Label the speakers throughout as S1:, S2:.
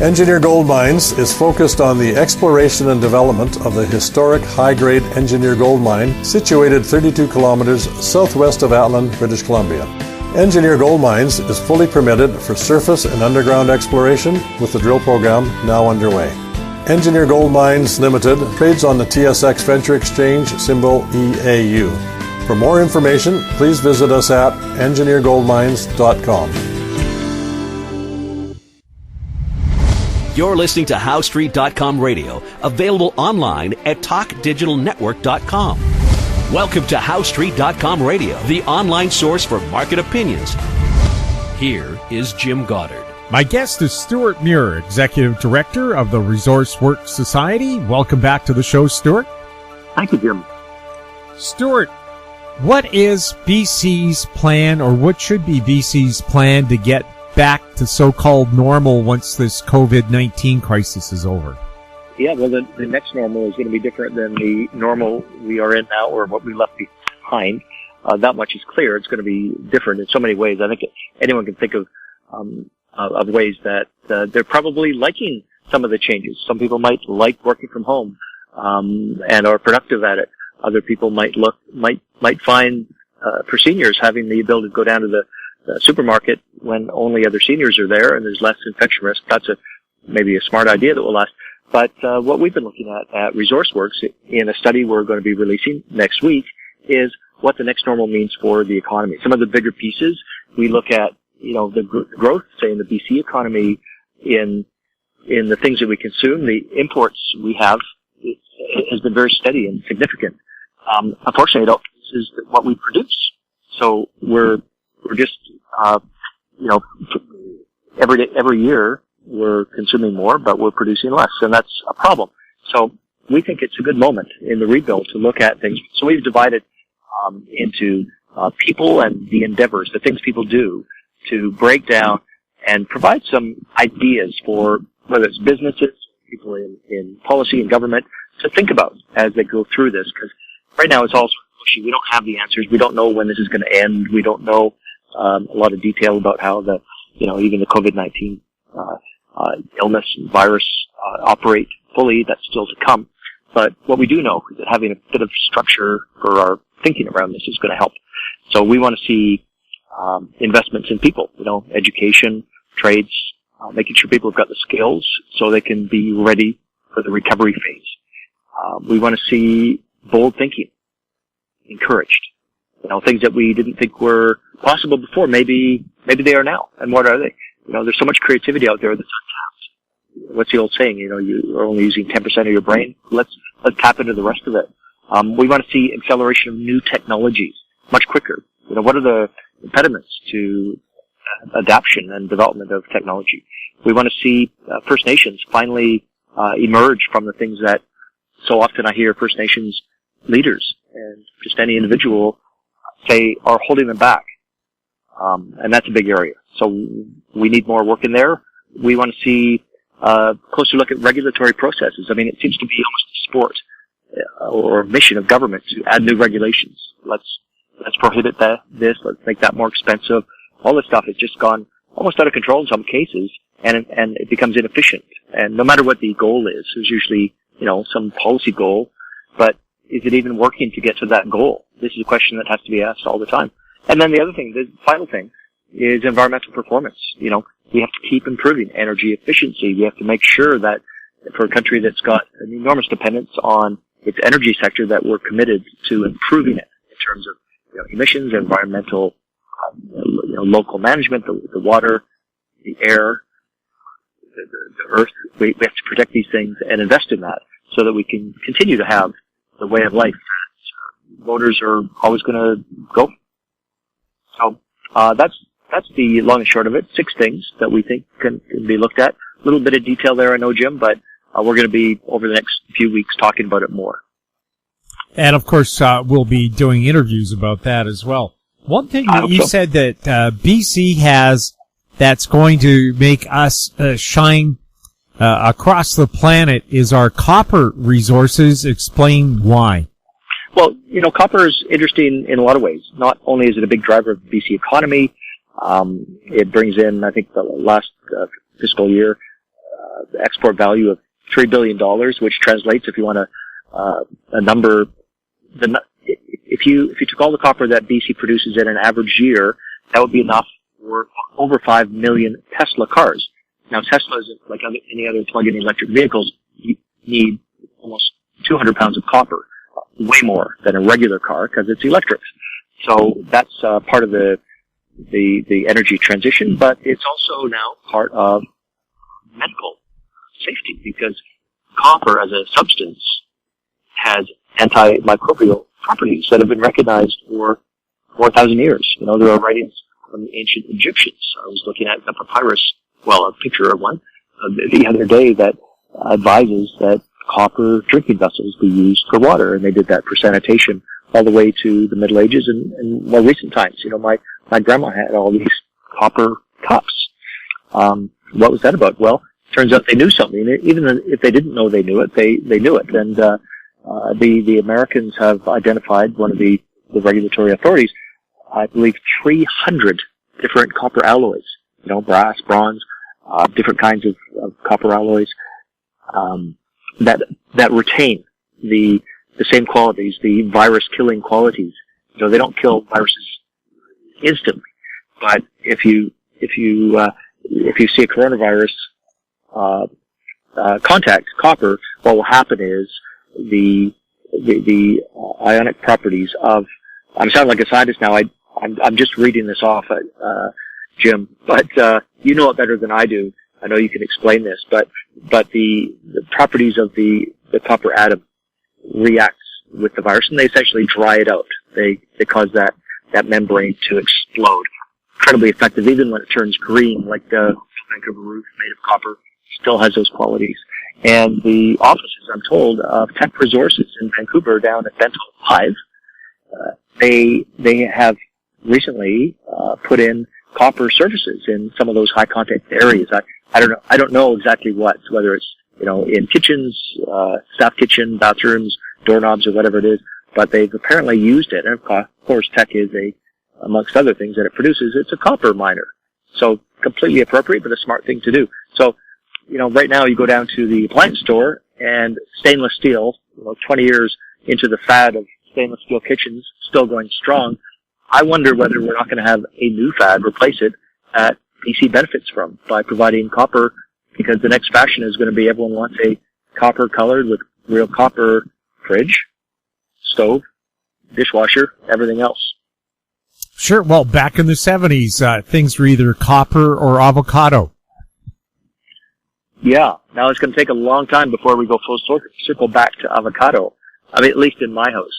S1: Engineer Gold Mines is focused on the exploration and development of the historic high-grade Engineer Gold Mine situated 32 kilometers southwest of Atlan, British Columbia. Engineer Gold Mines is fully permitted for surface and underground exploration with the drill program now underway. Engineer Gold Mines Limited trades on the TSX Venture Exchange, symbol EAU. For more information, please visit us at engineergoldmines.com.
S2: You're listening to HowStreet.com radio, available online at TalkDigitalNetwork.com. Welcome to HowStreet.com radio, the online source for market opinions. Here is Jim Goddard.
S3: My guest is Stewart Muir, Executive Director of the Resource Works Society. Welcome back to the show, Stewart.
S4: Thank you, Jim.
S3: Stewart, what is BC's plan, or what should be BC's plan to get back to so-called normal once this COVID-19 crisis is over?
S4: Yeah, well, the next normal is going to be different than the normal we are in now or what we left behind. That much is clear. It's going to be different in so many ways. I think anyone can think of ways that they're probably liking some of the changes. Some people might like working from home and are productive at it. Other people might find for seniors having the ability to go down to the supermarket when only other seniors are there and there's less infection risk. That's maybe a smart idea that will last. But what we've been looking at ResourceWorks in a study we're going to be releasing next week is what the next normal means for the economy. Some of the bigger pieces, we look at, the growth, say, in the BC economy in the things that we consume. The imports we have has been very steady and significant. Unfortunately, this is what we produce. So we're just, every year we're consuming more, but we're producing less, and that's a problem. So we think it's a good moment in the rebuild to look at things. So we've divided into people and the endeavors, the things people do to break down and provide some ideas for whether it's businesses, people in policy and government to think about as they go through this. Because right now it's all sort of pushy. We don't have the answers. We don't know when this is going to end. We don't know a lot of detail about how even the COVID-19 illness and virus operate fully. That's still to come. But what we do know is that having a bit of structure for our thinking around this is going to help. So we want to see investments in people, education, trades, making sure people have got the skills so they can be ready for the recovery phase. We want to see bold thinking encouraged. Things that we didn't think were possible before, maybe they are now. And what are they? There's so much creativity out there that's untapped. What's the old saying? You're only using 10% of your brain. Let's tap into the rest of it. We want to see acceleration of new technologies much quicker. What are the impediments to adoption and development of technology? We want to see First Nations finally emerge from the things that so often I hear First Nations leaders and just any individual say are holding them back. And that's a big area. So we need more work in there. We want to see a closer look at regulatory processes. I mean, it seems to be almost a sport or a mission of government to add new regulations. Let's prohibit this. Let's make that more expensive. All this stuff has just gone almost out of control in some cases, and it becomes inefficient. And no matter what the goal is, there's usually, some policy goal, but is it even working to get to that goal? This is a question that has to be asked all the time. And then the other thing, the final thing, is environmental performance. We have to keep improving energy efficiency. We have to make sure that for a country that's got an enormous dependence on its energy sector, that we're committed to improving it in terms of emissions, environmental, local management, the water, the air, the earth. We have to protect these things and invest in that so that we can continue to have the way of life that voters are always going to go. So that's the long and short of it. 6 things that we think can be looked at. A little bit of detail there, I know, Jim, but we're going to be, over the next few weeks, talking about it more.
S3: And, of course, we'll be doing interviews about that as well. One thing that you said that BC has that's going to make us shine across the planet is our copper resources. Explain why.
S4: Well, copper is interesting in a lot of ways. Not only is it a big driver of the BC economy, it brings in, I think, the last fiscal year, export value of $3 billion, which translates, if you want a number, if you took all the copper that BC produces in an average year, that would be enough for over 5 million Tesla cars. Now, Tesla is like any other plug-in electric vehicles. You need almost 200 pounds of copper, way more than a regular car because it's electric. So that's part of the energy transition, but it's also now part of medical safety because copper as a substance has antimicrobial properties that have been recognized for 4,000 years. You know, there are writings from the ancient Egyptians. I was looking at a papyrus, well, a picture of one, the other day that advises that copper drinking vessels be used for water, and they did that for sanitation all the way to the Middle Ages and more recent times. You know, my grandma had all these copper cups. What was that about? Well, turns out they knew something. Even if they didn't know they knew it, they knew it. And the Americans have identified, one of the regulatory authorities, I believe 300 different copper alloys. You know, brass, bronze, different kinds of copper alloys that retain the same qualities, the virus-killing qualities. You know, they don't kill viruses instantly, but if you see a coronavirus contact copper, what will happen is the ionic properties of. I'm sounding like a scientist now. I'm just reading this off, Jim, but you know it better than I do. I know you can explain this, but the properties of the copper atom reacts with the virus, and they essentially dry it out. They cause that membrane to explode. Incredibly effective, even when it turns green, like the Vancouver roof made of copper, still has those qualities. And the offices, I'm told, of Tech Resources in Vancouver down at Bentall Hive, they have recently put in copper surfaces in some of those high contact areas. I don't know exactly whether it's, you know, in kitchens, staff kitchen, bathrooms, doorknobs, or whatever it is, but they've apparently used it. And of course, Tech is amongst other things that it produces, it's a copper miner. So completely appropriate, but a smart thing to do. So, you know, right now you go down to the appliance store and stainless steel, you know, 20 years into the fad of stainless steel kitchens, still going strong. I wonder whether we're not going to have a new fad replace it that BC benefits from by providing copper, because the next fashion is going to be everyone wants a copper colored with real copper fridge, stove, dishwasher, everything else.
S3: Sure. Well, back in the 70s, things were either copper or avocado.
S4: Yeah. Now it's going to take a long time before we go full circle back to avocado. I mean, at least in my house.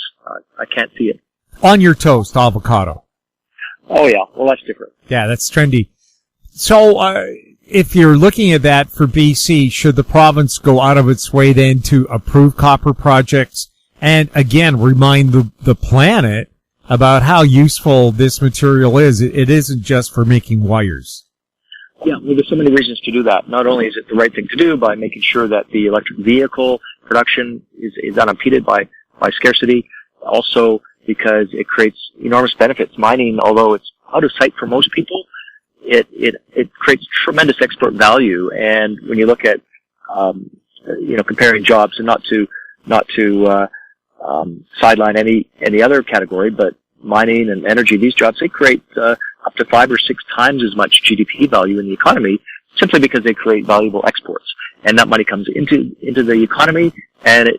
S4: I can't see it.
S3: On your toast, avocado.
S4: Oh, yeah. Well, that's different.
S3: Yeah, that's trendy. So, if you're looking at that for BC, should the province go out of its way then to approve copper projects and, again, remind the planet about how useful this material is? It isn't just for making wires.
S4: Yeah, well, there's so many reasons to do that. Not only is it the right thing to do by making sure that the electric vehicle production is unimpeded by scarcity, also because it creates enormous benefits. Mining, although it's out of sight for most people, it creates tremendous export value. And when you look at, you know, comparing jobs, and not to sideline any other category, but mining and energy, these jobs, they create up to 5 or 6 times as much GDP value in the economy, simply because they create valuable exports. And that money comes into the economy, and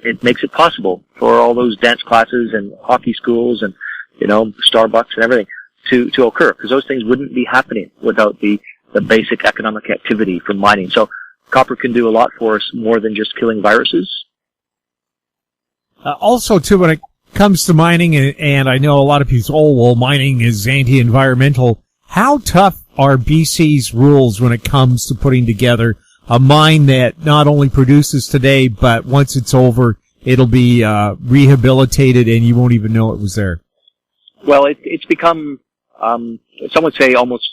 S4: it makes it possible for all those dance classes and hockey schools and, you know, Starbucks and everything to occur, because those things wouldn't be happening without the basic economic activity from mining. So copper can do a lot for us, more than just killing viruses.
S3: Also, too, when it comes to mining, and I know a lot of people say, oh, well, mining is anti-environmental. How tough are BC's rules when it comes to putting together a mine that not only produces today, but once it's over, it'll be rehabilitated and you won't even know it was there?
S4: Well, it's become, some would say, almost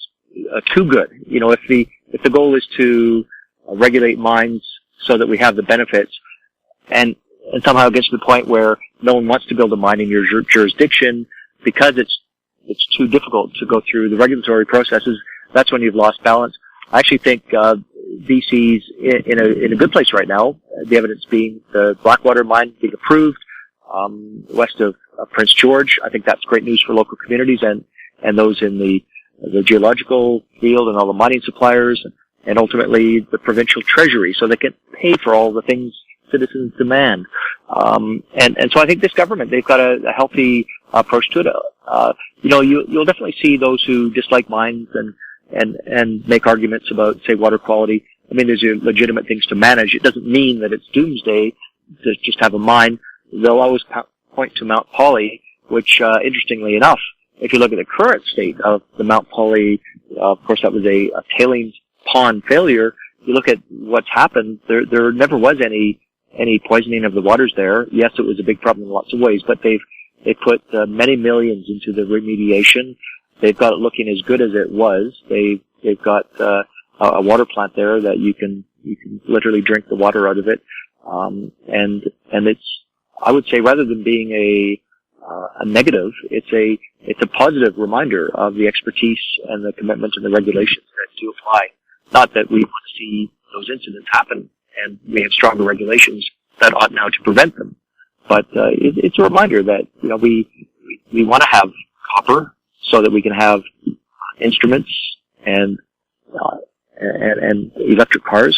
S4: too good. You know, if the goal is to regulate mines so that we have the benefits, and somehow it gets to the point where no one wants to build a mine in your jurisdiction because it's too difficult to go through the regulatory processes, that's when you've lost balance. I actually think BC's in a good place right now. The evidence being the Blackwater mine being approved west of Prince George. I think that's great news for local communities and those in the geological field and all the mining suppliers and ultimately the provincial treasury, so they can pay for all the things citizens demand. And so I think this government, they've got a healthy approach to it. You'll definitely see those who dislike mines and make arguments about, say, water quality. I mean, there's legitimate things to manage. It doesn't mean that it's doomsday to just have a mine. They'll always point to Mount Polley, which, interestingly enough, if you look at the current state of the Mount Polley, of course that was a tailings pond failure. You look at what's happened, there never was any poisoning of the waters there. Yes, it was a big problem in lots of ways, but they put many millions into the remediation. They've got it looking as good as it was. They've got a water plant there that you can literally drink the water out of it. And it's, I would say, rather than being a negative, it's a positive reminder of the expertise and the commitment and the regulations that do apply. Not that we want to see those incidents happen, and we have stronger regulations that ought now to prevent them. But it's a reminder that we want to have copper so that we can have instruments and electric cars.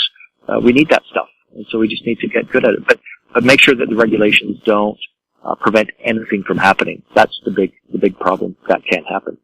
S4: We need that stuff, and so we just need to get good at it. But make sure that the regulations don't prevent anything from happening. That's the big problem. That can't happen.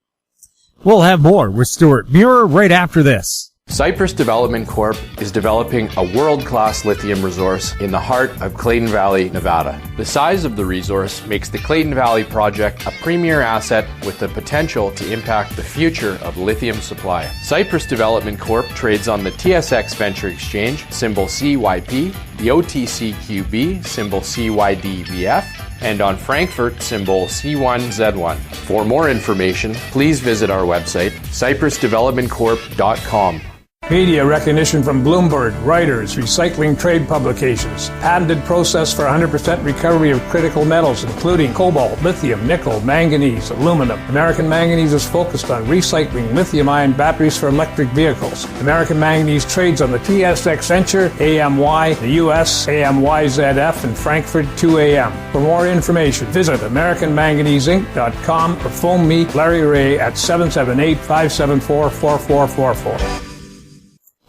S3: We'll have more with Stewart Muir right after this.
S5: Cypress Development Corp is developing a world-class lithium resource in the heart of Clayton Valley, Nevada. The size of the resource makes the Clayton Valley project a premier asset with the potential to impact the future of lithium supply. Cypress Development Corp trades on the TSX Venture Exchange, symbol CYP, the OTCQB, symbol CYDVF, and on Frankfurt, symbol C1Z1. For more information, please visit our website, cypressdevelopmentcorp.com.
S6: Media recognition from Bloomberg, Reuters, recycling trade publications. Patented process for 100% recovery of critical metals, including cobalt, lithium, nickel, manganese, aluminum. American Manganese is focused on recycling lithium-ion batteries for electric vehicles. American Manganese trades on the TSX Venture, AMY, the US, AMYZF, and Frankfurt 2AM. For more information, visit AmericanManganeseInc.com or phone me, Larry Ray, at 778-574-4444.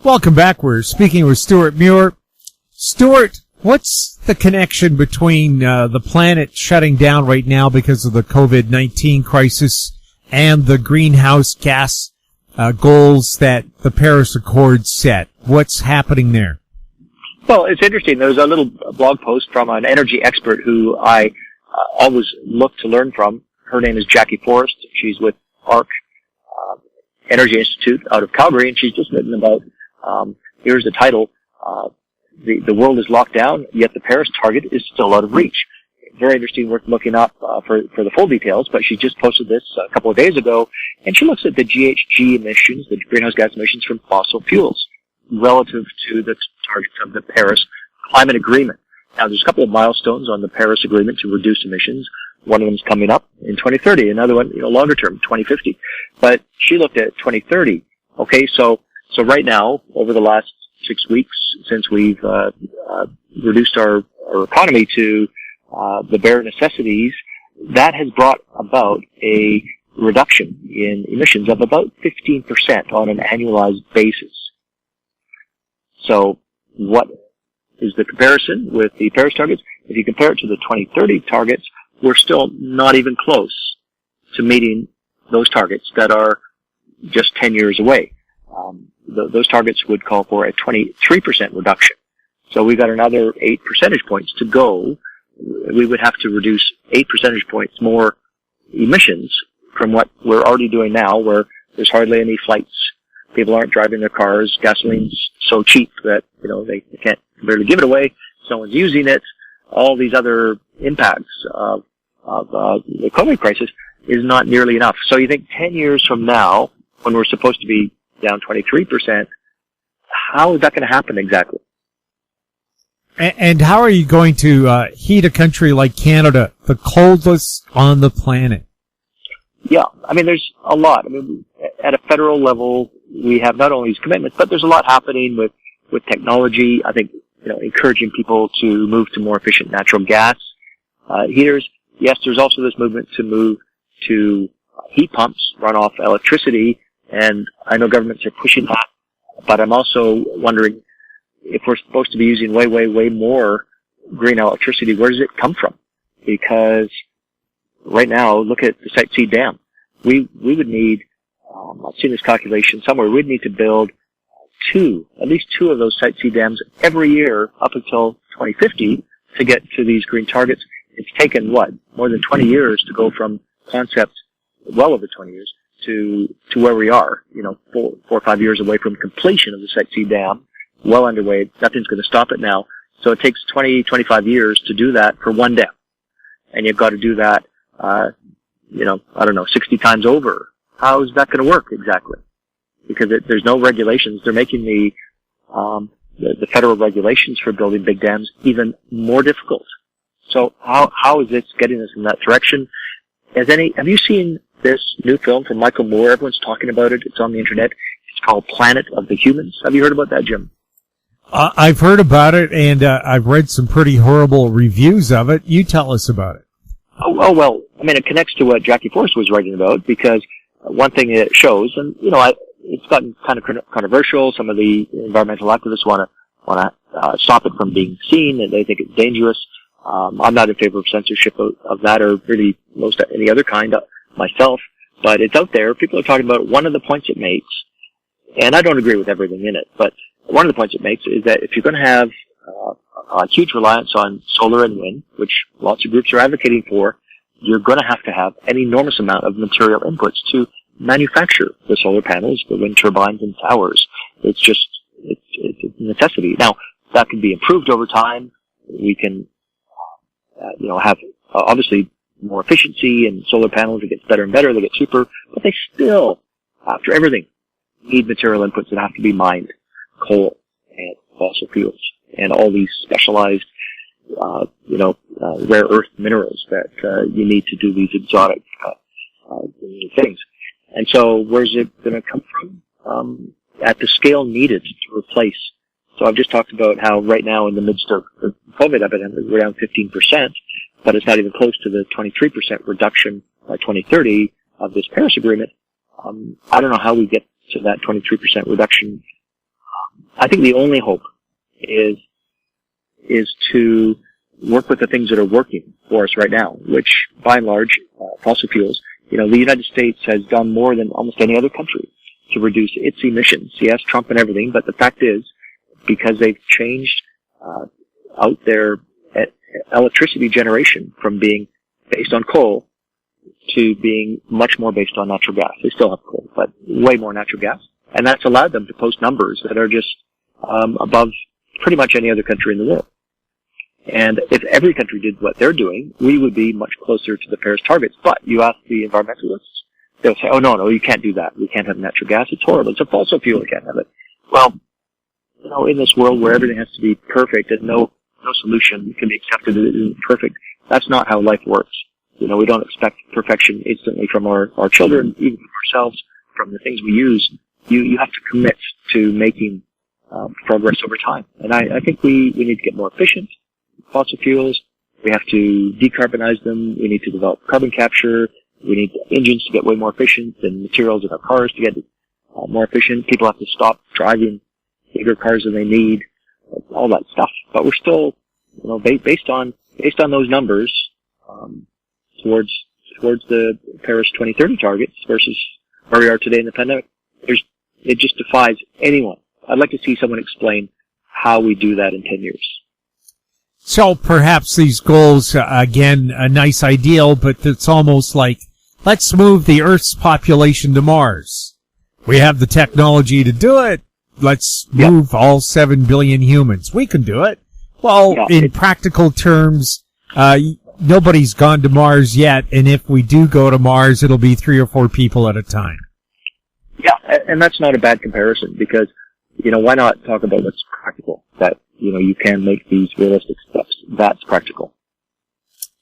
S3: Welcome back. We're speaking with Stewart Muir. Stewart, what's the connection between the planet shutting down right now because of the COVID-19 crisis and the greenhouse gas goals that the Paris Accords set? What's happening there?
S4: Well, it's interesting. There was a little blog post from an energy expert who I always look to learn from. Her name is Jackie Forrest. She's with ARC Energy Institute out of Calgary, and she's just written about here's the title, the world is locked down, yet the Paris target is still out of reach. Very interesting worth looking up for the full details, but she just posted this a couple of days ago, and she looks at the GHG emissions, the greenhouse gas emissions from fossil fuels, relative to the targets of the Paris Climate Agreement. Now, there's a couple of milestones on the Paris Agreement to reduce emissions. One of them is coming up in 2030, another one, longer term, 2050. But she looked at 2030. Okay, so right now, over the last 6 weeks, since we've reduced our economy to the bare necessities, that has brought about a reduction in emissions of about 15% on an annualized basis. So what is the comparison with the Paris targets? If you compare it to the 2030 targets, we're still not even close to meeting those targets that are just 10 years away. Those targets would call for a 23% reduction. So we've got another 8 percentage points to go. We would have to reduce 8 percentage points more emissions from what we're already doing now, where there's hardly any flights. People aren't driving their cars. Gasoline's so cheap that, they can't barely give it away. Someone's using it. All these other impacts of the COVID crisis is not nearly enough. So you think 10 years from now, when we're supposed to be down 23%, how is that going to happen exactly?
S3: And how are you going to heat a country like Canada, the coldest on the planet?
S4: Yeah, there's a lot. At a federal level, we have not only these commitments, but there's a lot happening with with technology. I think, encouraging people to move to more efficient natural gas heaters. Yes, there's also this movement to move to heat pumps, run off electricity, and I know governments are pushing that, but I'm also wondering if we're supposed to be using way, way, way more green electricity, where does it come from? Because right now, look at the Site C Dam. We would need, I've seen this calculation somewhere, we'd need to build at least two of those Site C dams every year up until 2050 to get to these green targets. It's taken, more than 20 years to go from concept, well over 20 years, to where we are, 4 or 5 years away from completion of the Site C Dam, well underway. Nothing's going to stop it now. So it takes 20, 25 years to do that for one dam. And you've got to do that, 60 times over. How is that going to work exactly? Because there's no regulations. They're making the federal regulations for building big dams even more difficult. So how is this getting us in that direction? Have you seen this new film from Michael Moore? Everyone's talking about it. It's on the internet. It's called Planet of the Humans. Have you heard about that, Jim?
S3: I've heard about it, and I've read some pretty horrible reviews of it. You tell us about it.
S4: Oh, well, it connects to what Jackie Forrest was writing about, because one thing it shows, and, it's gotten kind of controversial. Some of the environmental activists want to stop it from being seen, and they think it's dangerous. I'm not in favor of censorship of that, or really most any other kind myself, but it's out there. People are talking about it. One of the points it makes, and I don't agree with everything in it, but one of the points it makes is that if you're going to have a huge reliance on solar and wind, which lots of groups are advocating for, you're going to have an enormous amount of material inputs to manufacture the solar panels, the wind turbines, and towers. It's a necessity. Now, that can be improved over time. We can, have obviously more efficiency, and solar panels, it gets better and better, they get cheaper, but they still, after everything, need material inputs that have to be mined. Coal and fossil fuels and all these specialized, rare earth minerals that you need to do these exotic things. And so where's it going to come from? At the scale needed to replace. So I've just talked about how right now in the midst of the COVID epidemic, we're down 15%, but it's not even close to the 23% reduction by 2030 of this Paris Agreement. I don't know how we get to that 23% reduction. I think the only hope is to work with the things that are working for us right now, which by and large, fossil fuels. The United States has done more than almost any other country to reduce its emissions. Yes, Trump and everything, but the fact is, because they've changed out their electricity generation from being based on coal to being much more based on natural gas. They still have coal, but way more natural gas. And that's allowed them to post numbers that are just above pretty much any other country in the world. And if every country did what they're doing, we would be much closer to the Paris targets. But you ask the environmentalists, they'll say, oh, no, you can't do that. We can't have natural gas. It's horrible. It's a fossil fuel. We can't have it. Well, in this world where everything has to be perfect and no solution can be accepted that isn't perfect, that's not how life works. We don't expect perfection instantly from our children, even from ourselves, from the things we use. You have to commit to making progress over time. And I think we need to get more efficient. Fossil fuels, we have to decarbonize them. We need to develop carbon capture. We need engines to get way more efficient, and materials in our cars to get more efficient. People have to stop driving bigger cars than they need, all that stuff. But we're still, based on those numbers, towards the Paris 2030 targets versus where we are today in the pandemic, it just defies anyone. I'd like to see someone explain how we do that in 10 years.
S3: So perhaps these goals, again, a nice ideal, but it's almost like, let's move the Earth's population to Mars. We have the technology to do it. Let's move all 7 billion humans. We can do it. Well, in practical terms, nobody's gone to Mars yet, and if we do go to Mars, it'll be 3 or 4 people at a time.
S4: Yeah, and that's not a bad comparison, because, why not talk about what's practical? That, you can make these realistic steps. That's practical.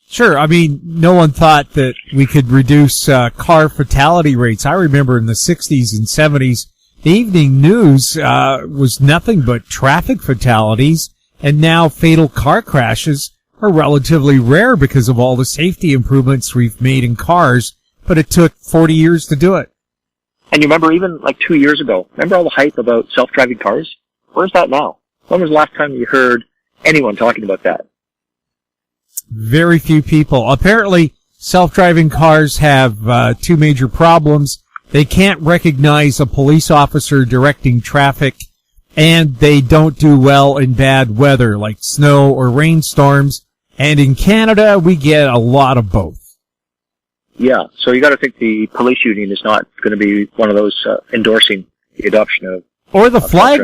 S3: Sure. No one thought that we could reduce car fatality rates. I remember in the 60s and 70s, The evening news was nothing but traffic fatalities, and now fatal car crashes are relatively rare because of all the safety improvements we've made in cars, but it took 40 years to do it.
S4: And you remember even like 2 years ago, remember all the hype about self-driving cars? Where's that now? When was the last time you heard anyone talking about that?
S3: Very few people. Apparently, self-driving cars have two major problems. They can't recognize a police officer directing traffic, and they don't do well in bad weather like snow or rainstorms. And in Canada, we get a lot of both.
S4: Yeah, so you got to think the police union is not going to be one of those endorsing the adoption of
S3: or the flag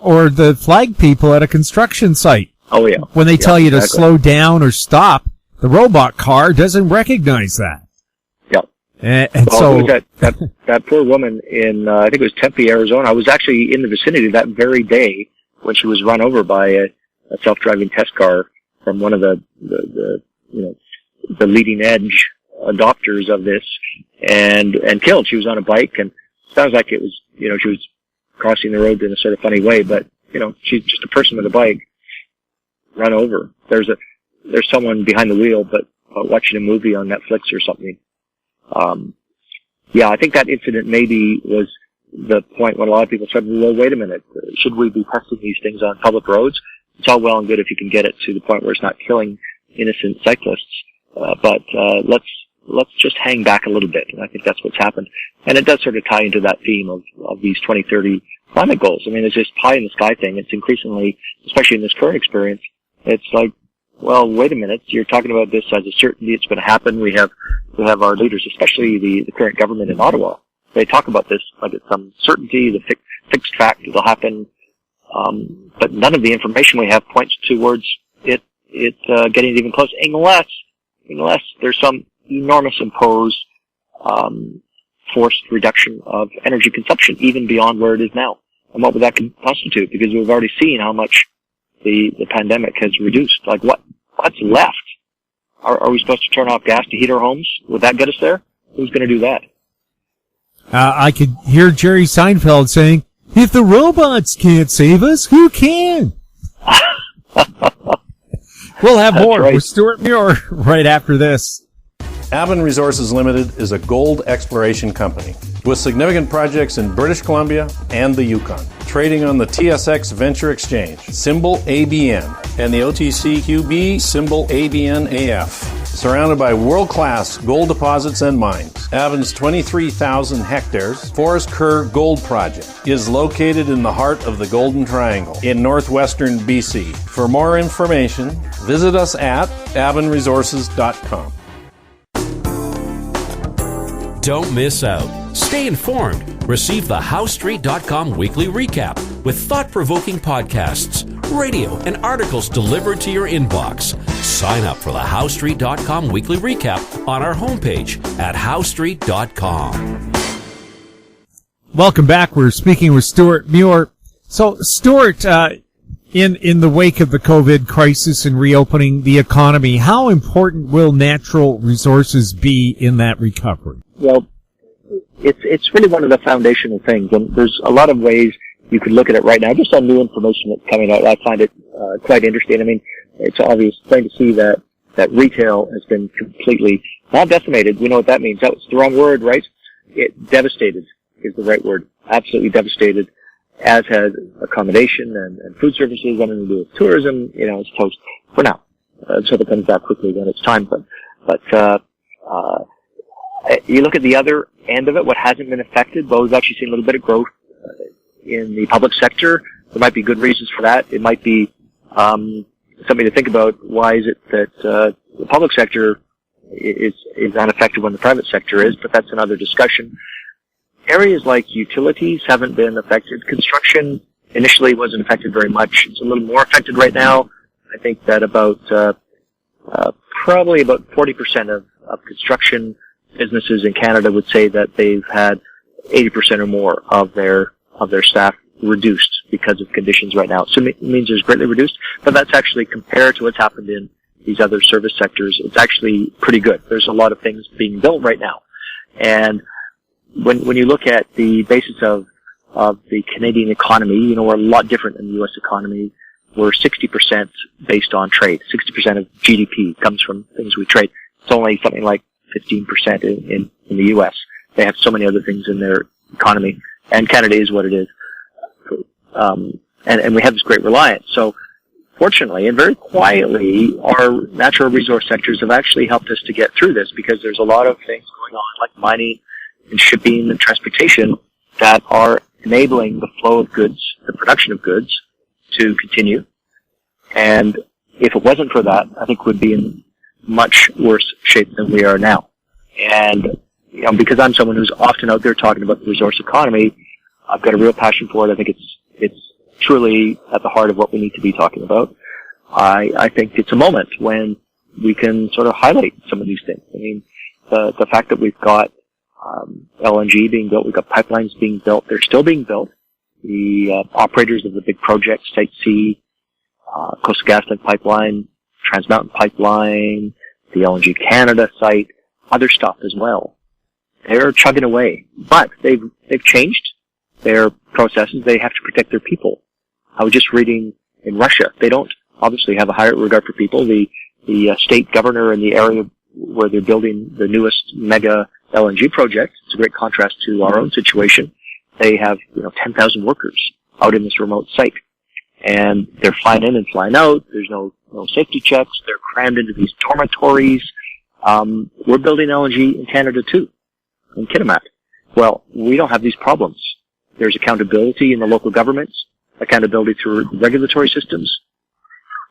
S3: or the flag people at a construction site.
S4: Oh yeah,
S3: when they tell you to slow down or stop, the robot car doesn't recognize that. And
S4: well, so that poor woman in I think it was Tempe, Arizona. I was actually in the vicinity that very day when she was run over by a self-driving test car from one of the leading edge adopters of this, and killed. She was on a bike, and it sounds like it was she was crossing the road in a sort of funny way, but she's just a person with a bike run over. There's someone behind the wheel, but watching a movie on Netflix or something. I think that incident maybe was the point when a lot of people said, well, wait a minute, should we be testing these things on public roads? It's all well and good if you can get it to the point where it's not killing innocent cyclists, but let's just hang back a little bit, and I think that's what's happened. And it does sort of tie into that theme of these 2030 climate goals. I mean, it's this pie in the sky thing. It's increasingly, especially in this current experience, it's like, well, wait a minute, you're talking about this as a certainty, it's going to happen. We have our leaders, especially the current government in Ottawa. They talk about this like it's some certainty, the fixed fact it'll happen. But none of the information we have points towards it getting even close, unless there's some enormous imposed, forced reduction of energy consumption, even beyond where it is now. And what would that constitute? Because we've already seen how much the pandemic has reduced. Like what's left? Are we supposed to turn off gas to heat our homes? Would that get us there? Who's going to do that?
S3: I could hear Jerry Seinfeld saying, if the robots can't save us, who can? We'll have more with Stewart Muir right after this.
S1: Avon Resources Limited is a gold exploration company with significant projects in British Columbia and the Yukon. Trading on the TSX Venture Exchange, symbol ABN, and the OTCQB, symbol ABNAF. Surrounded by world-class gold deposits and mines, Avon's 23,000 hectares Forest Kerr Gold Project is located in the heart of the Golden Triangle in northwestern BC. For more information, visit us at avonresources.com.
S2: Don't miss out. Stay informed. Receive the HowStreet.com weekly recap with thought-provoking podcasts, radio, and articles delivered to your inbox. Sign up for the HowStreet.com weekly recap on our homepage at HowStreet.com.
S3: Welcome back. We're speaking with Stewart Muir. So, Stewart, in the wake of the COVID crisis and reopening the economy, how important will natural resources be in that recovery?
S4: Well, it's really one of the foundational things, and there's a lot of ways you could look at it right now. Just on new information that's coming out, I find it quite interesting. I mean, it's obvious, plain to see that retail has been completely, not decimated. We know what that means. That was the wrong word, right? Devastated is the right word. Absolutely devastated, as has accommodation and food services, anything to do with tourism. It's toast for now. So it comes back quickly when it's time. But you look at the other end of it, what hasn't been affected. Well, we've actually seen a little bit of growth in the public sector. There might be good reasons for that. It might be something to think about. Why is it that the public sector is unaffected when the private sector is? But that's another discussion. Areas like utilities haven't been affected. Construction initially wasn't affected very much. It's a little more affected right now. I think that probably about 40% of construction businesses in Canada would say that they've had 80% or more of their staff reduced because of conditions right now. So it means there's greatly reduced, but that's actually compared to what's happened in these other service sectors. It's actually pretty good. There's a lot of things being built right now. And when you look at the basis of of the Canadian economy. You know, we're a lot different than the U.S. economy. We're 60% based on trade. 60% of GDP comes from things we trade. It's only something like 15% in the U.S. They have so many other things in their economy, and Canada is what it is. And we have this great reliance. So, fortunately, and very quietly, our natural resource sectors have actually helped us to get through this, because there's a lot of things going on, like mining and shipping and transportation, that are enabling the flow of goods, the production of goods, to continue. And if it wasn't for that, I think we'd be in much worse shape than we are now. And, you know, because I'm someone who's often out there talking about the resource economy, I've got a real passion for it. I think it's truly at the heart of what we need to be talking about. I think it's a moment when we can sort of highlight some of these things. I mean, the fact that we've got LNG being built, we've got pipelines being built, they're still being built. The operators of the big projects, Site C, Coastal GasLink Pipeline, Trans Mountain Pipeline, the LNG Canada site, other stuff as well. They're chugging away, but they've changed their processes. They have to protect their people. I was just reading in Russia, they don't obviously have a higher regard for people. The state governor in the area where they're building the newest mega LNG project, it's a great contrast to our own situation. They have, 10,000 workers out in this remote site, and they're flying in and flying out. There's no safety checks. They're crammed into these dormitories. We're building LNG in Canada too, in Kitimat. Well, we don't have these problems. There's accountability in the local governments, accountability through regulatory systems,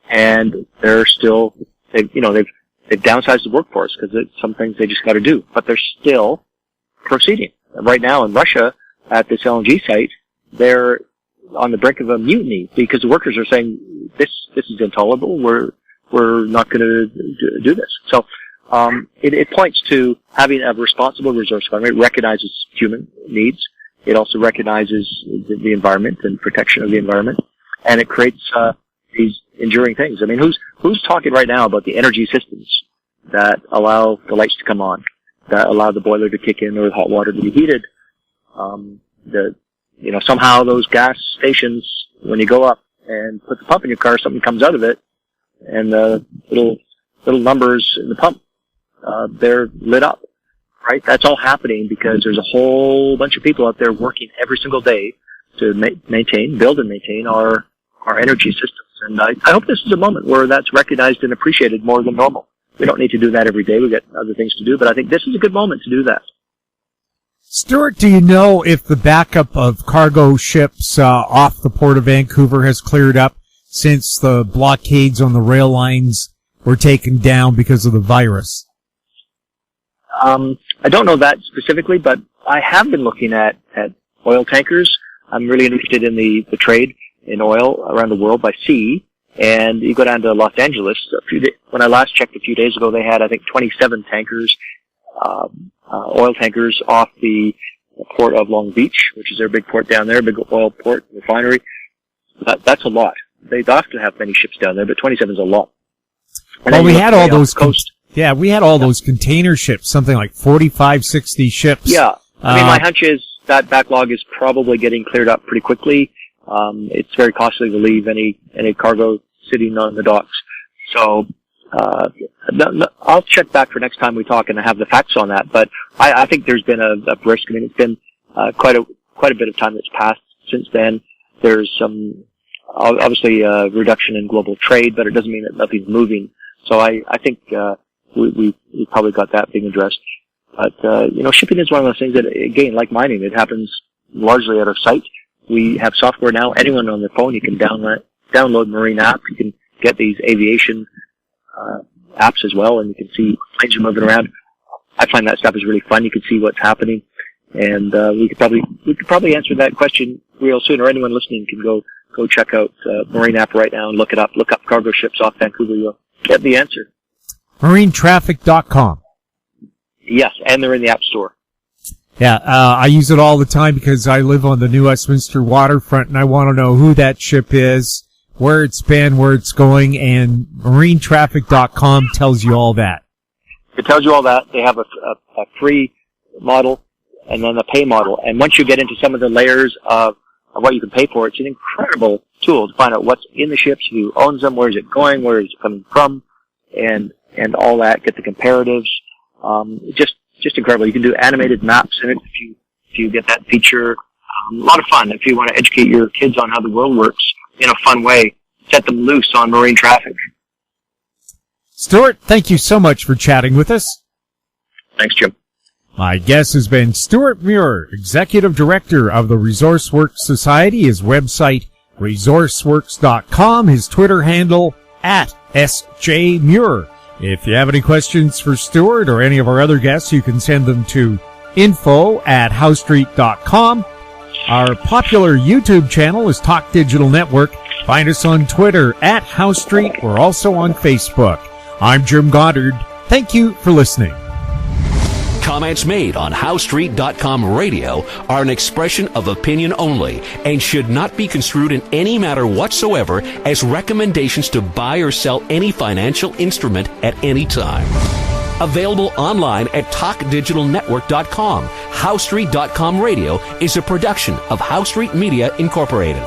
S4: and they're still, they've downsized the workforce because it's some things they just got to do, but they're still proceeding. Right now in Russia, at this LNG site, they're on the brink of a mutiny because the workers are saying this is intolerable. We're not going to do this. So it points to having a responsible resource economy. It recognizes human needs. It also recognizes the environment and protection of the environment, and it creates these enduring things. I mean, who's talking right now about the energy systems that allow the lights to come on, that allow the boiler to kick in or the hot water to be heated? Somehow those gas stations, when you go up and put the pump in your car, something comes out of it, and the little numbers in the pump, they're lit up, right? That's all happening because there's a whole bunch of people out there working every single day to build and maintain our energy systems. And I hope this is a moment where that's recognized and appreciated more than normal. We don't need to do that every day. We've got other things to do, but I think this is a good moment to do that.
S3: Stewart, do you know if the backup of cargo ships off the port of Vancouver has cleared up since the blockades on the rail lines were taken down because of the virus?
S4: I don't know that specifically, but I have been looking at oil tankers. I'm really interested in the trade in oil around the world by sea. And you go down to Los Angeles. When I last checked a few days ago, they had, I think, 27 tankers, oil tankers off the port of Long Beach, which is their big port down there, big oil port refinery. That's a lot. They often have many ships down there, but 27 is a lot. And
S3: well, we had all those
S4: coast.
S3: we had all those container ships, something like 45, 60 ships.
S4: Yeah. I mean, my hunch is that backlog is probably getting cleared up pretty quickly. It's very costly to leave any cargo sitting on the docks. So, I'll check back for next time we talk and have the facts on that. But I think there's been a brisk. I mean, it's been quite a bit of time that's passed since then. There's some obviously reduction in global trade, but it doesn't mean that nothing's moving. So I think we probably got that being addressed. But shipping is one of those things that, again, like mining, it happens largely out of sight. We have software now. Anyone on their phone, you can download Marine app. You can get these aviation apps as well, and you can see planes are moving around. I find that stuff is really fun. You can see what's happening, and we could probably answer that question real soon. Or anyone listening can go check out Marine app right now and look it up. Look up cargo ships off Vancouver. You'll get the answer.
S3: MarineTraffic.com.
S4: Yes, and they're in the App Store.
S3: Yeah, I use it all the time because I live on the New Westminster waterfront, and I want to know who that ship is, where it's been, where it's going, and MarineTraffic.com tells you all that.
S4: It tells you all that. They have a free model, and then the pay model. And once you get into some of the layers of what you can pay for, it's an incredible tool to find out what's in the ships, who owns them, where is it going, where is it coming from, and all that. Get the comparatives. Just incredible. You can do animated maps in it if you get that feature. A lot of fun if you want to educate your kids on how the world works in a fun way. Set them loose on marine traffic.
S3: Stewart, thank you so much for chatting with us.
S4: Thanks, Jim.
S3: My guest has been Stewart Muir, Executive Director of the ResourceWorks Society. His website, resourceworks.com. His Twitter handle, @SJMuir. If you have any questions for Stewart or any of our other guests, you can send them to info@howstreet.com. Our popular YouTube channel is Talk Digital Network. Find us on Twitter @HowStreet. We're also on Facebook. I'm Jim Goddard. Thank you for listening.
S2: Comments made on HowStreet.com radio are an expression of opinion only and should not be construed in any matter whatsoever as recommendations to buy or sell any financial instrument at any time. Available online at TalkDigitalNetwork.com. HowStreet.com radio is a production of HowStreet Media Incorporated.